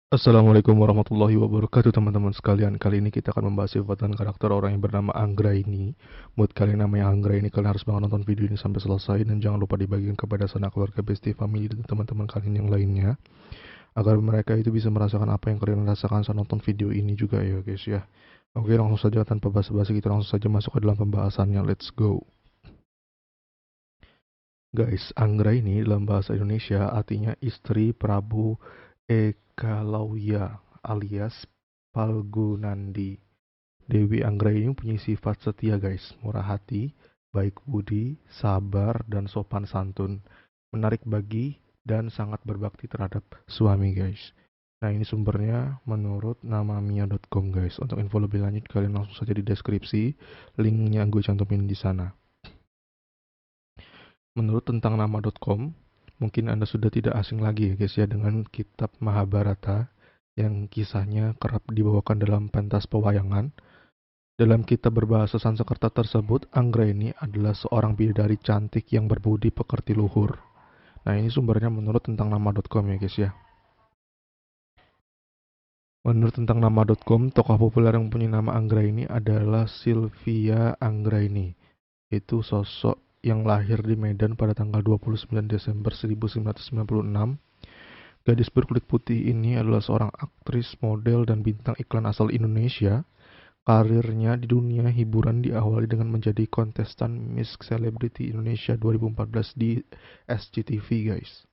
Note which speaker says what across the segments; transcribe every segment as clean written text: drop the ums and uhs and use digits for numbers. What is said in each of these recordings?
Speaker 1: Assalamualaikum warahmatullahi wabarakatuh teman-teman sekalian. Kali ini kita akan membahas sifat dan karakter orang yang bernama Anggra ini. Buat kalian namanya Anggra ini, kalian harus banget nonton video ini sampai selesai. Dan jangan lupa dibagikan kepada sanak keluarga, bestie, family, dan teman-teman kalian yang lainnya, agar mereka itu bisa merasakan apa yang kalian rasakan saat nonton video ini juga ya guys ya. Oke, langsung saja tanpa basa-basi kita langsung saja masuk ke dalam pembahasannya. Let's go. Guys, Anggra ini dalam bahasa Indonesia artinya istri Prabu Ekalauya alias Palgunandi. Dewi Anggra ini punya sifat setia guys, murah hati, baik budi, sabar, dan sopan santun, menarik bagi, dan sangat berbakti terhadap suami guys. Nah ini sumbernya menurut namamia.com guys. Untuk info lebih lanjut kalian langsung saja di deskripsi, linknya gue cantumin di sana. Menurut tentang nama.com, mungkin Anda sudah tidak asing lagi ya guys ya dengan kitab Mahabharata yang kisahnya kerap dibawakan dalam pentas pewayangan. Dalam kitab berbahasa Sanskerta tersebut, Anggraini adalah seorang bidadari cantik yang berbudi pekerti luhur. Nah ini sumbernya menurut tentang nama.com ya guys ya. Menurut tentang nama.com, tokoh populer yang punya nama Anggraini adalah Sylvia Anggraini. Itu sosok yang lahir di Medan pada tanggal 29 Desember 1996. Gadis berkulit putih ini adalah seorang aktris, model, dan bintang iklan asal Indonesia. Karirnya di dunia hiburan diawali dengan menjadi kontestan Miss Celebrity Indonesia 2014 di SCTV guys.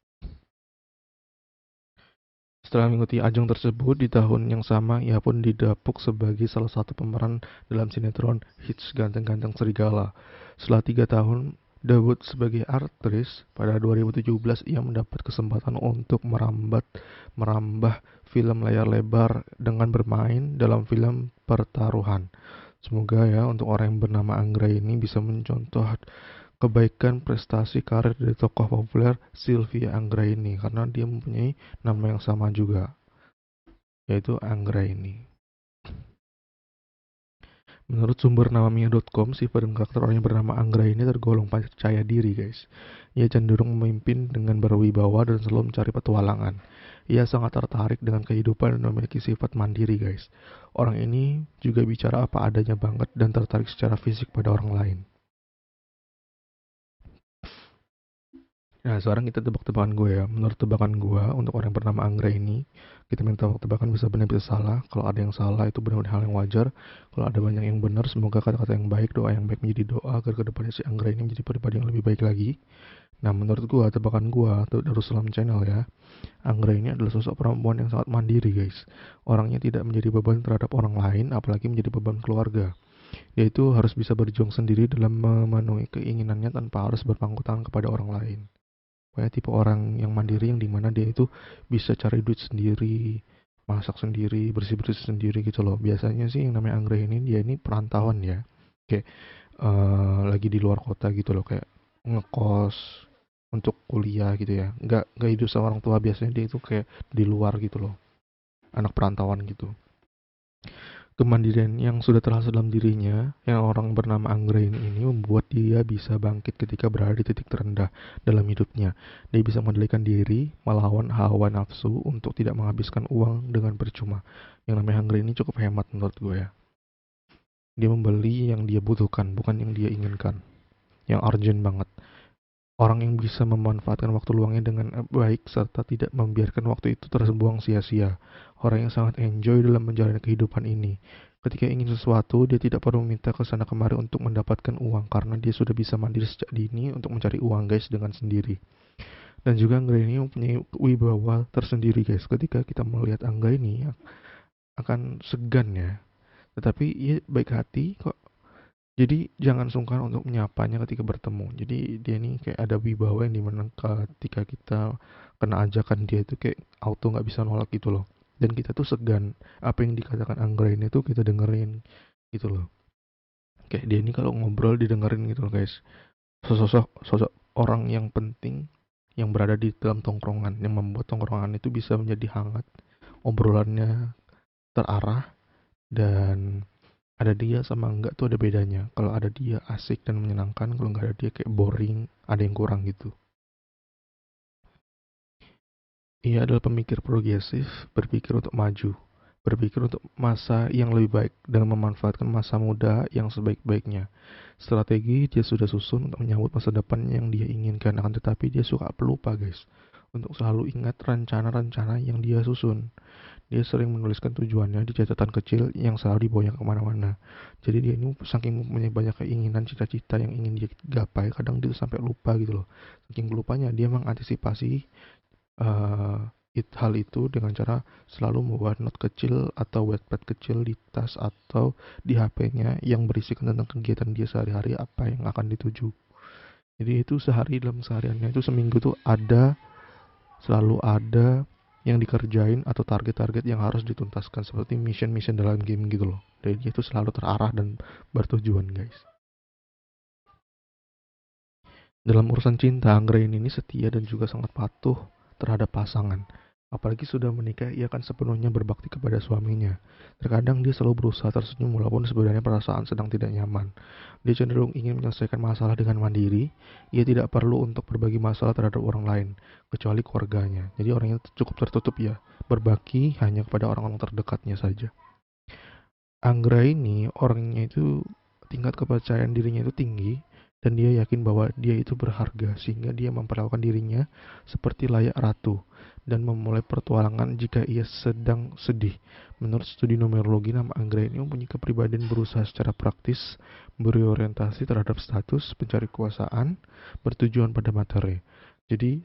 Speaker 1: Setelah mengikuti ajang tersebut, di tahun yang sama ia pun didapuk sebagai salah satu pemeran dalam sinetron hits Ganteng-Ganteng Serigala. Setelah 3 tahun debut sebagai aktris, pada 2017 ia mendapat kesempatan untuk merambah film layar lebar dengan bermain dalam film Pertaruhan. Semoga ya untuk orang yang bernama Anggra ini bisa mencontoh kebaikan prestasi karir dari tokoh populer Sylvia Anggra ini karena dia mempunyai nama yang sama juga, yaitu Anggra ini. Menurut sumber namamia.com, sifat dan karakter orang yang bernama Anggra ini tergolong percaya diri guys. Ia cenderung memimpin dengan berwibawa dan selalu mencari petualangan. Ia sangat tertarik dengan kehidupan dan memiliki sifat mandiri guys. Orang ini juga bicara apa adanya banget dan tertarik secara fisik pada orang lain. Nah, sekarang kita tebak-tebakan gue ya. Menurut tebakan gue, untuk orang yang bernama Anggra ini, kita minta tebak-tebakan bisa benar bisa salah. Kalau ada yang salah, itu benar-benar hal yang wajar. Kalau ada banyak yang benar, semoga kata-kata yang baik, doa yang baik menjadi doa agar kedepannya si Anggra ini menjadi pribadi yang lebih baik lagi. Nah, menurut gue, tebakan gue, atau Darussalam Channel ya, Anggra ini adalah sosok perempuan yang sangat mandiri guys. Orangnya tidak menjadi beban terhadap orang lain, apalagi menjadi beban keluarga. Dia itu harus bisa berjuang sendiri dalam memenuhi keinginannya tanpa harus berpangku tangan kepada orang lain. Kayak tipe orang yang mandiri yang dimana dia itu bisa cari duit sendiri, masak sendiri, bersih-bersih sendiri gitu loh. Biasanya sih yang namanya Anggrek ini dia ini perantauan ya. Kayak lagi di luar kota gitu loh, kayak ngekos untuk kuliah gitu ya. Nggak hidup sama orang tua, biasanya dia itu kayak di luar gitu loh. Anak perantauan gitu. Kemandirian yang sudah terasa dalam dirinya, yang orang bernama Anggraini ini membuat dia bisa bangkit ketika berada di titik terendah dalam hidupnya. Dia bisa mengendalikan diri, melawan hawa nafsu untuk tidak menghabiskan uang dengan percuma. Yang namanya Anggraini cukup hemat menurut gue ya. Dia membeli yang dia butuhkan, bukan yang dia inginkan. Yang urgent banget. Orang yang bisa memanfaatkan waktu luangnya dengan baik serta tidak membiarkan waktu itu terbuang sia-sia. Orang yang sangat enjoy dalam menjalani kehidupan ini. Ketika ingin sesuatu, dia tidak perlu meminta ke sana kemari untuk mendapatkan uang karena dia sudah bisa mandiri sejak dini untuk mencari uang guys dengan sendiri. Dan juga Angga ini mempunyai wibawa tersendiri guys. Ketika kita melihat Angga ini akan segan ya. Tetapi ia baik hati kok. Jadi jangan sungkan untuk menyapanya ketika bertemu. Jadi dia ini kayak ada wibawa yang dimana ketika kita kena ajakan dia itu kayak auto nggak bisa nolak gitu loh. Dan kita tuh segan apa yang dikatakan Anggra ini tuh kita dengerin gitu loh. Kayak dia ini kalau ngobrol didengerin gitu loh guys. Sosok orang yang penting yang berada di dalam tongkrongan yang membuat tongkrongan itu bisa menjadi hangat. Obrolannya terarah dan ada dia sama enggak tuh ada bedanya. Kalau ada dia asik dan menyenangkan, kalau enggak ada dia kayak boring, ada yang kurang gitu. Ia adalah pemikir progresif, berpikir untuk maju, berpikir untuk masa yang lebih baik, dan memanfaatkan masa muda yang sebaik-baiknya. Strategi dia sudah susun untuk menyambut masa depan yang dia inginkan, akan tetapi dia suka pelupa guys, untuk selalu ingat rencana-rencana yang dia susun. Dia sering menuliskan tujuannya di catatan kecil yang selalu dibawanya kemana-mana. Jadi dia ini saking mempunyai banyak keinginan, cita-cita yang ingin dia gapai, kadang dia sampai lupa gitu loh. Saking lupanya dia mengantisipasi eh, hal itu dengan cara selalu membuat note kecil atau wetpad kecil di tas atau di HP-nya yang berisikan tentang kegiatan dia sehari-hari apa yang akan dituju. Jadi itu sehari dalam sehariannya itu seminggu tuh selalu ada yang dikerjain atau target-target yang harus dituntaskan seperti mission-mission dalam game gitu loh. Jadi dia itu selalu terarah dan bertujuan guys. Dalam urusan cinta, Anggrain ini setia dan juga sangat patuh terhadap pasangan. Apalagi sudah menikah, ia akan sepenuhnya berbakti kepada suaminya. Terkadang dia selalu berusaha tersenyum walaupun sebenarnya perasaan sedang tidak nyaman. Dia cenderung ingin menyelesaikan masalah dengan mandiri. Ia tidak perlu untuk berbagi masalah terhadap orang lain, kecuali keluarganya. Jadi orangnya cukup tertutup ya, berbagi hanya kepada orang-orang terdekatnya saja. Anggra ini orangnya itu tingkat kepercayaan dirinya itu tinggi dan dia yakin bahwa dia itu berharga sehingga dia memperlakukan dirinya seperti layak ratu dan memulai pertualangan jika ia sedang sedih. Menurut studi numerologi, nama Anggra ini mempunyai kepribadian berusaha secara praktis, berorientasi terhadap status, pencari kekuasaan, bertujuan pada materi. Jadi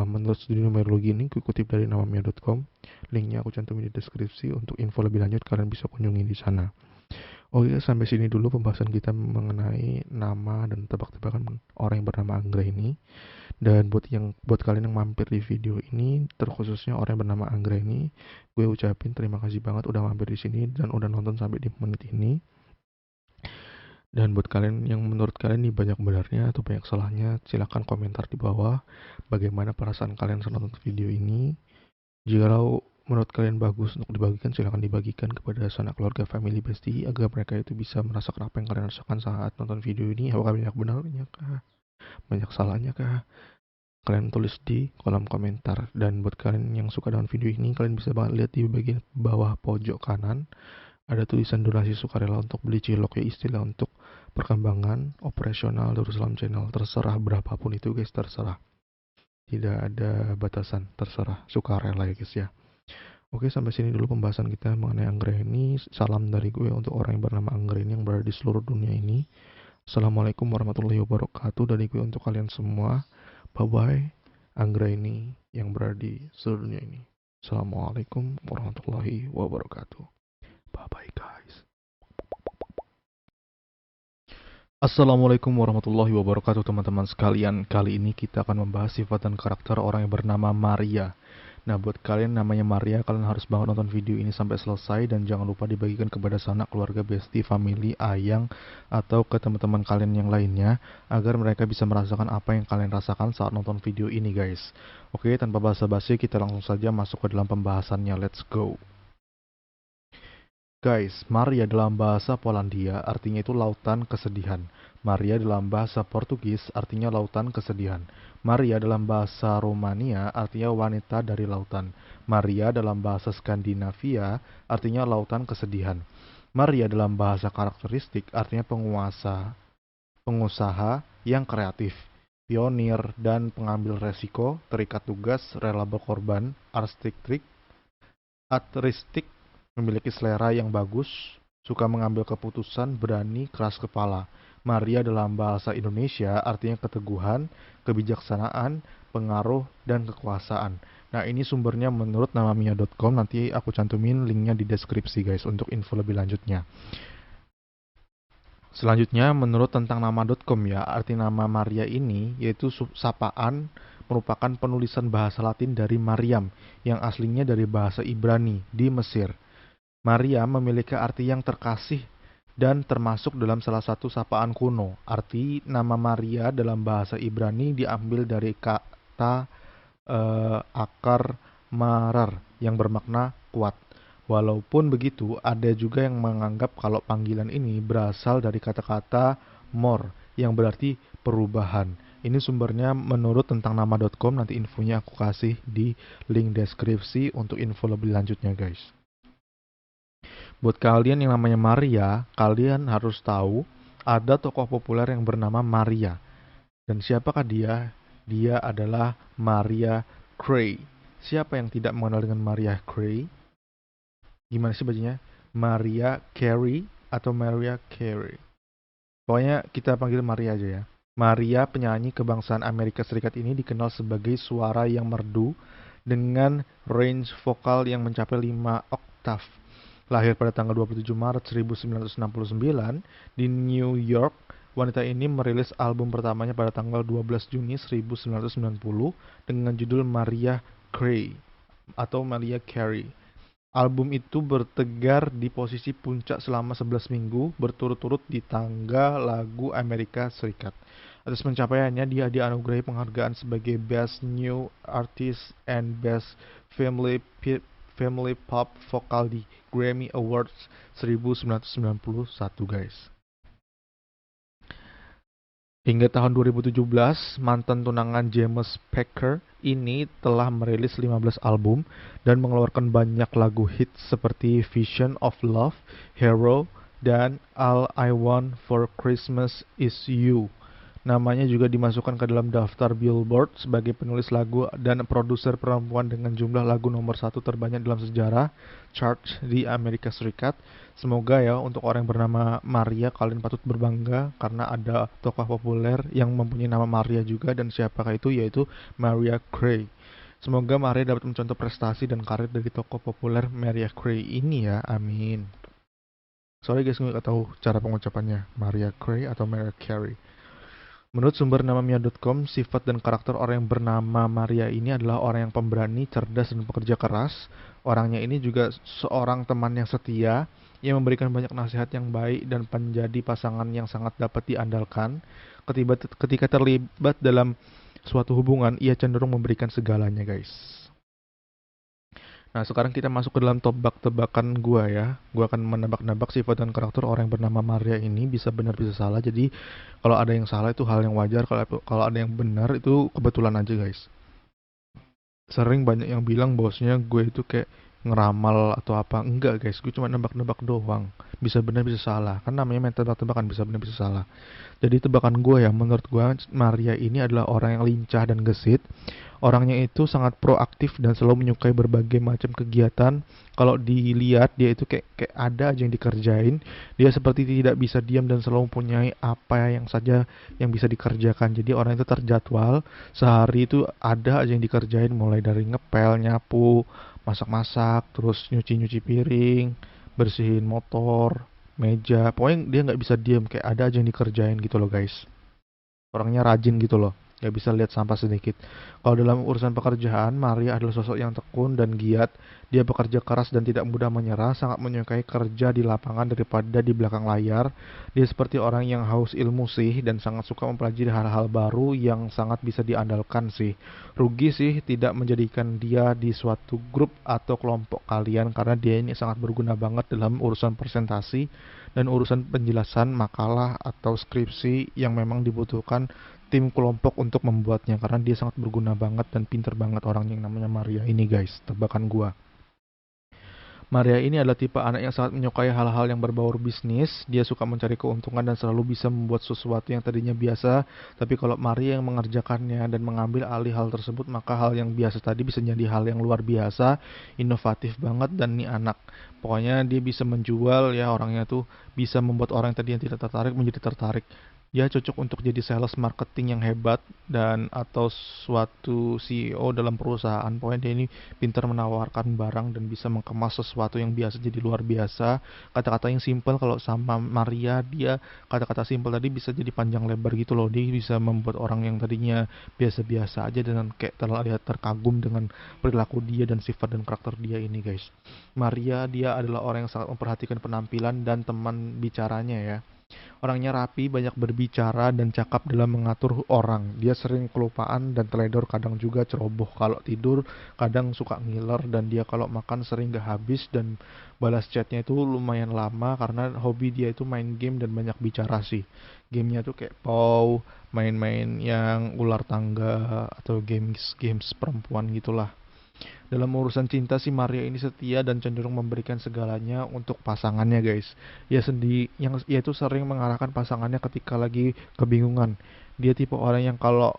Speaker 1: menurut studi numerologi ini kutip dari namamia.com. Linknya aku cantumin di deskripsi. Untuk info lebih lanjut kalian bisa kunjungi di sana. Oke, sampai sini dulu pembahasan kita mengenai nama dan tebak-tebakan orang yang bernama Anggra ini. Dan buat kalian yang mampir di video ini, terkhususnya orang yang bernama Anggra ini, gue ucapin terima kasih banget udah mampir di sini dan udah nonton sampai di menit ini. Dan buat kalian yang menurut kalian ini banyak benarnya atau banyak salahnya, silahkan komentar di bawah bagaimana perasaan kalian setelah nonton video ini. Jikalau menurut kalian bagus untuk dibagikan, silahkan dibagikan kepada sanak keluarga, family, bestie, agar mereka itu bisa merasakan apa yang kalian rasakan saat nonton video ini. Apakah banyak benarnya kah? Banyak salahnya kah? Kalian tulis di kolom komentar. Dan buat kalian yang suka dengan video ini, kalian bisa banget lihat di bagian bawah pojok kanan ada tulisan donasi sukarela untuk beli cilok, ya istilah untuk perkembangan operasional Darussalam Channel. Terserah berapapun itu guys, terserah. Tidak ada batasan, terserah sukarela ya guys ya. Oke, sampai sini dulu pembahasan kita mengenai Anggra ini. Salam dari gue untuk orang yang bernama Anggra ini yang berada di seluruh dunia ini. Assalamualaikum warahmatullahi wabarakatuh dari gue untuk kalian semua. Bye-bye, Anggra ini yang berada di seluruh dunia ini. Assalamualaikum warahmatullahi wabarakatuh. Bye-bye guys. Assalamualaikum warahmatullahi wabarakatuh teman-teman sekalian. Kali ini kita akan membahas sifat dan karakter orang yang bernama Maria. Nah, buat kalian namanya Maria, kalian harus banget nonton video ini sampai selesai dan jangan lupa dibagikan kepada sanak keluarga, bestie, family, ayang, atau ke teman-teman kalian yang lainnya agar mereka bisa merasakan apa yang kalian rasakan saat nonton video ini guys. Oke, tanpa basa-basi kita langsung saja masuk ke dalam pembahasannya. Let's go. Guys, Maria dalam bahasa Polandia artinya itu lautan kesedihan. Maria dalam bahasa Portugis artinya lautan kesedihan. Maria dalam bahasa Romania artinya wanita dari lautan. Maria dalam bahasa Skandinavia artinya lautan kesedihan. Maria dalam bahasa karakteristik artinya pengusaha yang kreatif, pionir dan pengambil resiko, terikat tugas, rela berkorban, artistik, memiliki selera yang bagus, suka mengambil keputusan, berani, keras kepala. Maria dalam bahasa Indonesia artinya keteguhan, kebijaksanaan, pengaruh, dan kekuasaan. Nah, ini sumbernya menurut namamia.com, nanti aku cantumin linknya di deskripsi guys untuk info lebih lanjutnya. Selanjutnya menurut tentang nama.com ya, arti nama Maria ini yaitu sapaan, merupakan penulisan bahasa Latin dari Maryam yang aslinya dari bahasa Ibrani di Mesir. Maria memiliki arti yang terkasih dan termasuk dalam salah satu sapaan kuno. Arti nama Maria dalam bahasa Ibrani diambil dari kata akar marar yang bermakna kuat. Walaupun begitu, ada juga yang menganggap kalau panggilan ini berasal dari kata-kata mor yang berarti perubahan, Ini sumbernya menurut tentang nama.com, nanti infonya aku kasih di link deskripsi untuk info lebih lanjutnya guys. Buat kalian yang namanya Maria, kalian harus tahu ada tokoh populer yang bernama Maria. Dan siapakah dia? Dia adalah Maria Carey. Siapa yang tidak mengenal dengan Maria Carey? Gimana sih bacanya? Maria Carey atau Maria Carey? Pokoknya kita panggil Maria aja ya. Maria, penyanyi kebangsaan Amerika Serikat ini dikenal sebagai suara yang merdu dengan range vokal yang mencapai 5 oktav. Lahir pada tanggal 27 Maret 1969 di New York, wanita ini merilis album pertamanya pada tanggal 12 Juni 1990 dengan judul Maria Carey atau Maria Carey. Album itu bertegar di posisi puncak selama 11 minggu berturut-turut di tangga lagu Amerika Serikat. Atas pencapaiannya, dia dianugerahi penghargaan sebagai Best New Artist and Best Family Pop Vocal di Grammy Awards 1991 guys. Hingga tahun 2017, mantan tunangan James Packer ini telah merilis 15 album dan mengeluarkan banyak lagu hits seperti Vision of Love, Hero, dan All I Want for Christmas Is You. Namanya juga dimasukkan ke dalam daftar Billboard sebagai penulis lagu dan produser perempuan dengan jumlah lagu nomor 1 terbanyak dalam sejarah chart di Amerika Serikat. Semoga ya untuk orang yang bernama Maria kalian patut berbangga karena ada tokoh populer yang mempunyai nama Maria juga, dan siapakah itu, yaitu Maria Carey. Semoga Maria dapat mencontoh prestasi dan karir dari tokoh populer Maria Carey ini ya, amin. Sorry guys, gue gak tahu cara pengucapannya, Maria Carey atau Maria Carey. Menurut sumber namamia.com, sifat dan karakter orang yang bernama Maria ini adalah orang yang pemberani, cerdas, dan pekerja keras. Orangnya ini juga seorang teman yang setia, yang memberikan banyak nasihat yang baik dan menjadi pasangan yang sangat dapat diandalkan. Ketika terlibat dalam suatu hubungan, ia cenderung memberikan segalanya guys. Nah, sekarang kita masuk ke dalam tebak-tebakan gua ya. Gua akan menebak-nebak sifat dan karakter orang yang bernama Maria ini, bisa benar bisa salah. Jadi, kalau ada yang salah itu hal yang wajar, kalau ada yang benar itu kebetulan aja, guys. Sering banyak yang bilang bahwasanya gue itu kayak ngeramal atau apa. Enggak, guys. Gue cuma nebak-nebak doang. Bisa benar bisa salah. Kan namanya main tebak-tebakan, bisa benar bisa salah. Jadi tebakan gue ya, menurut gue Maria ini adalah orang yang lincah dan gesit. Orangnya itu sangat proaktif dan selalu menyukai berbagai macam kegiatan. Kalau dilihat dia itu kayak ada aja yang dikerjain. Dia seperti tidak bisa diam dan selalu mempunyai apa yang saja yang bisa dikerjakan. Jadi orang itu terjadwal. Sehari itu ada aja yang dikerjain, mulai dari ngepel, nyapu, masak-masak, terus nyuci-nyuci piring, bersihin motor, meja. Pokoknya dia nggak bisa diam, kayak ada aja yang dikerjain gitu loh guys. Orangnya rajin gitu loh, nggak bisa lihat sampah sedikit. Kalau dalam urusan pekerjaan, Maria adalah sosok yang tekun dan giat. Dia bekerja keras dan tidak mudah menyerah, sangat menyukai kerja di lapangan daripada di belakang layar. Dia seperti orang yang haus ilmu sih, dan sangat suka mempelajari hal-hal baru yang sangat bisa diandalkan sih. Rugi sih tidak menjadikan dia di suatu grup atau kelompok kalian, karena dia ini sangat berguna banget dalam urusan presentasi dan urusan penjelasan makalah atau skripsi yang memang dibutuhkan tim kelompok untuk membuatnya, karena dia sangat berguna banget dan pinter banget orang yang namanya Maria ini guys, tebakan gua. Maria ini adalah tipe anak yang sangat menyukai hal-hal yang berbau bisnis. Dia suka mencari keuntungan dan selalu bisa membuat sesuatu yang tadinya biasa. Tapi kalau Maria yang mengerjakannya dan mengambil alih hal tersebut, maka hal yang biasa tadi bisa jadi hal yang luar biasa, inovatif banget, dan nih anak. Pokoknya dia bisa menjual ya, orangnya tuh bisa membuat orang yang tadi yang tidak tertarik menjadi tertarik. Dia cocok untuk jadi sales marketing yang hebat dan atau suatu CEO dalam perusahaan. Pokoknya dia ini pintar menawarkan barang dan bisa mengemas sesuatu yang biasa jadi luar biasa. Kata-kata yang simpel, kalau sama Maria dia kata-kata simpel tadi bisa jadi panjang lebar gitu loh. Dia bisa membuat orang yang tadinya biasa-biasa aja dan kayak terlihat terkagum dengan perilaku dia dan sifat dan karakter dia ini guys. Maria dia adalah orang yang sangat memperhatikan penampilan dan teman bicaranya ya. Orangnya rapi, banyak berbicara, dan cakap dalam mengatur orang. Dia sering kelupaan dan teledor, kadang juga ceroboh. Kalau tidur, kadang suka ngiler, dan dia kalau makan sering gak habis, dan balas chatnya itu lumayan lama, karena hobi dia itu main game dan banyak bicara sih. Gamenya tuh kayak POW, main-main yang ular tangga, atau games-games perempuan gitulah. Dalam urusan cinta si Maria ini setia dan cenderung memberikan segalanya untuk pasangannya, guys. Ia itu sering mengarahkan pasangannya ketika lagi kebingungan. Dia tipe orang yang kalau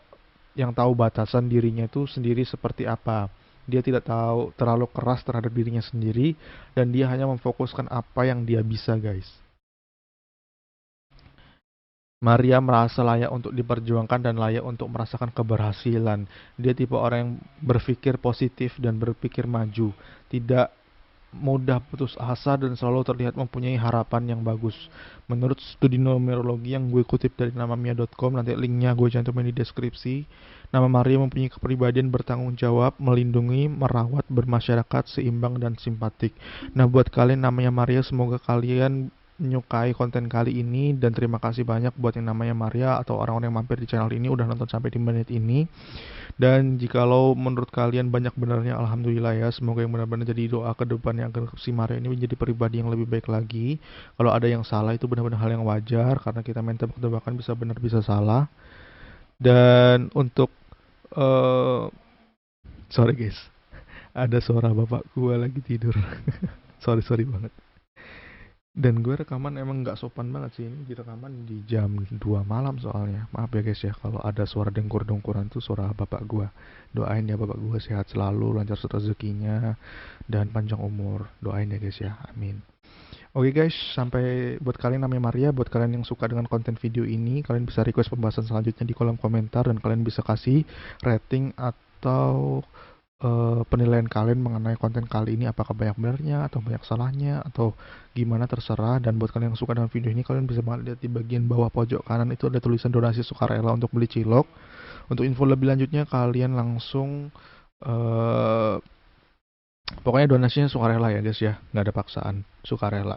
Speaker 1: yang tahu batasan dirinya itu sendiri seperti apa. Dia tidak tahu terlalu keras terhadap dirinya sendiri dan dia hanya memfokuskan apa yang dia bisa, guys. Maria merasa layak untuk diperjuangkan dan layak untuk merasakan keberhasilan. Dia tipe orang yang berpikir positif dan berpikir maju, tidak mudah putus asa dan selalu terlihat mempunyai harapan yang bagus. Menurut studi numerologi yang gue kutip dari namamia.com, nanti linknya gue cantumin di deskripsi. Nama Maria mempunyai kepribadian bertanggung jawab, melindungi, merawat, bermasyarakat, seimbang, dan simpatik. Nah, buat kalian namanya Maria, semoga kalian menyukai konten kali ini, dan terima kasih banyak buat yang namanya Maria atau orang-orang yang mampir di channel ini udah nonton sampai di menit ini. Dan jikalau menurut kalian banyak benarnya, alhamdulillah ya. Semoga yang benar-benar jadi doa ke depannya agar si Maria ini menjadi pribadi yang lebih baik lagi. Kalau ada yang salah itu benar-benar hal yang wajar, karena kita main tebak-tebakan, bisa benar bisa salah. Dan untuk sorry guys, ada suara bapak gua lagi tidur. sorry banget. Dan gue rekaman emang nggak sopan banget sih, ini direkaman di jam 2 malam soalnya. Maaf ya guys ya kalau ada suara dengkur-dengkuran tuh suara bapak gue. Doain ya bapak gue sehat selalu, lancar rezekinya, dan panjang umur. Doain ya guys ya, amin. Oke guys, sampai buat kalian namanya Maria, buat kalian yang suka dengan konten video ini, kalian bisa request pembahasan selanjutnya di kolom komentar, dan kalian bisa kasih rating atau penilaian kalian mengenai konten kali ini, apakah banyak benarnya atau banyak salahnya atau gimana, terserah. Dan buat kalian yang suka dengan video ini, kalian bisa banget lihat di bagian bawah pojok kanan itu ada tulisan donasi sukarela untuk beli cilok. Untuk info lebih lanjutnya kalian langsung pokoknya donasinya sukarela ya guys ya, nggak ada paksaan, sukarela.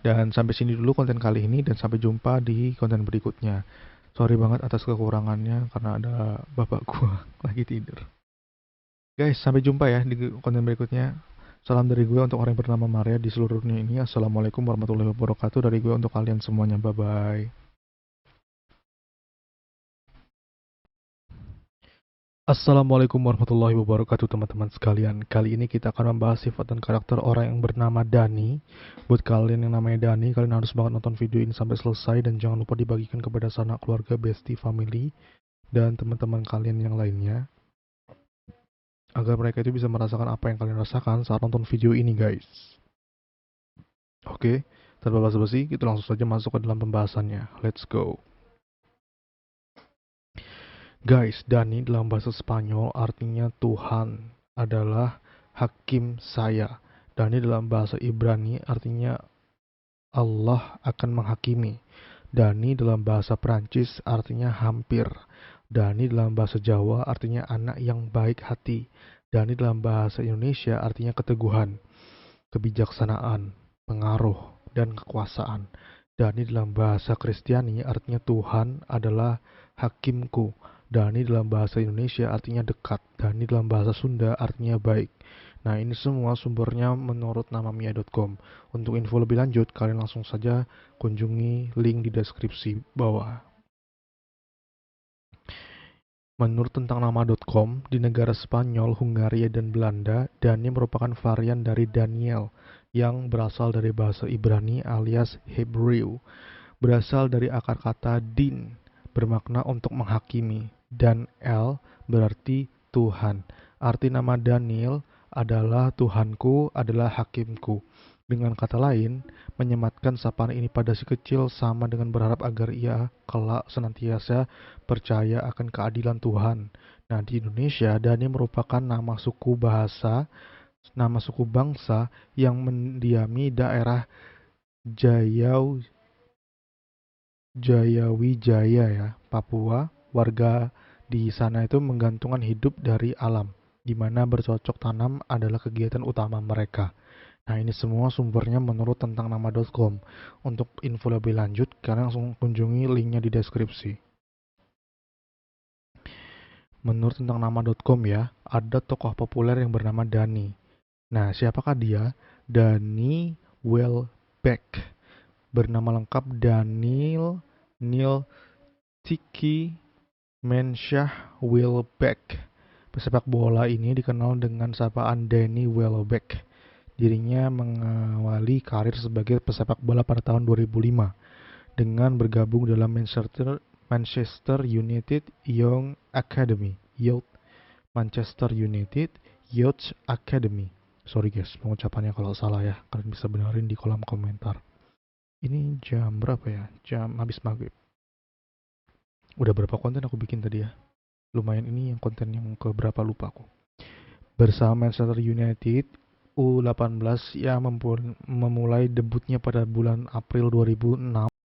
Speaker 1: Dan sampai sini dulu konten kali ini, dan sampai jumpa di konten berikutnya. Sorry banget atas kekurangannya karena ada bapak gua lagi tidur. Guys, sampai jumpa ya di konten berikutnya. Salam dari gue untuk orang yang bernama Maria di seluruh dunia ini. Assalamualaikum warahmatullahi wabarakatuh dari gue untuk kalian semuanya. Bye-bye. Assalamualaikum warahmatullahi wabarakatuh teman-teman sekalian. Kali ini kita akan membahas sifat dan karakter orang yang bernama Dani. Buat kalian yang namanya Dani, kalian harus banget nonton video ini sampai selesai, dan jangan lupa dibagikan kepada sanak keluarga, bestie, family, dan teman-teman kalian yang lainnya, agar mereka itu bisa merasakan apa yang kalian rasakan saat nonton video ini guys. Oke, tanpa basa-basi, kita langsung saja masuk ke dalam pembahasannya. Let's go. Guys, Dani dalam bahasa Spanyol artinya Tuhan adalah hakim saya. Dani dalam bahasa Ibrani artinya Allah akan menghakimi. Dani dalam bahasa Prancis artinya hampir. Dani dalam bahasa Jawa artinya anak yang baik hati. Dani dalam bahasa Indonesia artinya keteguhan, kebijaksanaan, pengaruh, dan kekuasaan. Dani dalam bahasa Kristiani artinya Tuhan adalah hakimku. Dani dalam bahasa Indonesia artinya dekat. Dani dalam bahasa Sunda artinya baik. Nah, ini semua sumbernya menurut namamia.com. Untuk info lebih lanjut, kalian langsung saja kunjungi link di deskripsi bawah. Menurut tentang nama.com, di negara Spanyol, Hungaria, dan Belanda, Dani merupakan varian dari Daniel yang berasal dari bahasa Ibrani alias Hebrew. Berasal dari akar kata din, bermakna untuk menghakimi, dan el berarti Tuhan. Arti nama Daniel adalah Tuhanku adalah hakimku. Dengan kata lain, menyematkan sapaan ini pada si kecil sama dengan berharap agar ia kelak senantiasa percaya akan keadilan Tuhan. Nah, di Indonesia, Dani merupakan nama suku bangsa yang mendiami daerah Jayawijaya ya, Papua. Warga di sana itu menggantungkan hidup dari alam, di mana bercocok tanam adalah kegiatan utama mereka. Nah, ini semua sumbernya menurut tentangnama.com. Untuk info lebih lanjut, kalian langsung kunjungi linknya di deskripsi. Menurut tentangnama.com ya, ada tokoh populer yang bernama Dani. Nah, siapakah dia? Dani Welbeck. Bernama lengkap Daniel Neil Tiki Mensyah Welbeck. Pesepak bola ini dikenal dengan sapaan Danny Welbeck. Dirinya mengawali karir sebagai pesepak bola pada tahun 2005 dengan bergabung dalam Manchester United Young Academy. Manchester United Youth Academy. Sorry guys, pengucapannya kalau salah ya. Kalian bisa benerin di kolom komentar. Ini jam berapa ya? Jam habis maghrib. Udah berapa konten aku bikin tadi ya? Lumayan, ini yang konten yang keberapa lupa aku. Bersama Manchester United, U18 yang memulai debutnya pada bulan April 2006